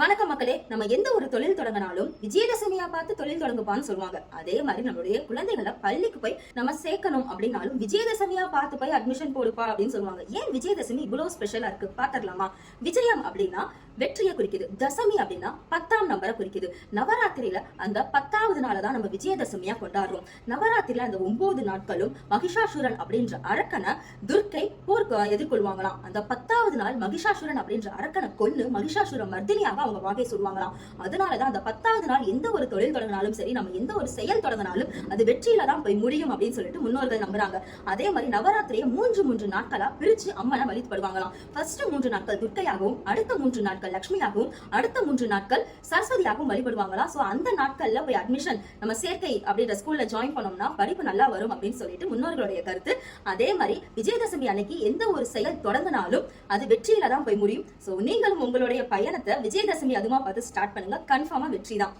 வணக்கம் மக்களே. நம்ம எந்த ஒரு தொழில் தொடங்கினாலும் விஜயதசமியா பார்த்து தொழில் தொடங்குப்பான்னு சொல்லுவாங்க. அதே மாதிரி நம்மளுடைய குழந்தைகளை பள்ளிக்கு போய் நம்ம சேர்க்கணும் அப்படின்னாலும் விஜயதசமியா பார்த்து போய் அட்மிஷன் போடுப்பா அப்படின்னு சொல்லுவாங்க. ஏன் விஜயதசமி இவ்வளவு ஸ்பெஷலா இருக்கு பாத்திரலாமா? விஜயம் அப்படின்னா வெற்றியை குறிக்குது, தசமி அப்படின்னா 10ஆம் நம்பரை குறிக்குது. நவராத்திரியில அந்த 10வது நாளை தான் நம்ம விஜயதசமியா கொண்டாடுறோம். நவராத்திரியில அந்த 9 நாட்களும் மகிஷாசுரன் அப்படின்ற அரக்கனை துர்க்கை போர் எதிர்கொள்வாங்களாம். அந்த 10வது நாள் மகிஷாசுரன் அப்படின்ற அரக்கனை கொன்னு மகிஷாசுர மர்தினியாக அவங்க வாகை சொல்லுவாங்களாம். அதனாலதான் அந்த 10வது நாள் எந்த ஒரு தொழில் தொடங்கினாலும் சரி, நம்ம எந்த ஒரு செயல் தொடங்கினாலும் அது வெற்றியில தான் போய் முடியும் அப்படின்னு சொல்லிட்டு முன்னோர்கள் நம்புறாங்க. அதே மாதிரி நவராத்திரியை 3 நாட்களா பிரிச்சு அம்மனை வழிபடுவாங்களாம். ஃபர்ஸ்ட் 3 நாட்கள் துர்க்கையாகவும், அடுத்த 3 நாட்கள் லட்சுமியாகவும், அடுத்த 3 நாட்கள் சரஸ்வதியாகவும் வழிபடுவாங்களாம். சோ அந்த நாட்கள்ல போய் அட்மிஷன் நம்ம சேர்க்கை அப்படின்ற ஸ்கூல்ல ஜாயின் பண்ணோம்னா படிப்பு நல்லா வரும் அப்படின்னு சொல்லிட்டு முன்னோர்களுடைய கருத்து. அதே மாதிரி விஜயதசமி அன்னைக்கு எந்த ஒரு செயல் தொடங்கினாலும் அது வெற்றியில தான் போய் முடியும். சோ நீங்களும் உங்களுடைய பயணத்தை விஜயதசமி அதுமா பார்த்து ஸ்டார்ட் பண்ணுங்க. கன்ஃபார்மா வெற்றி தான்.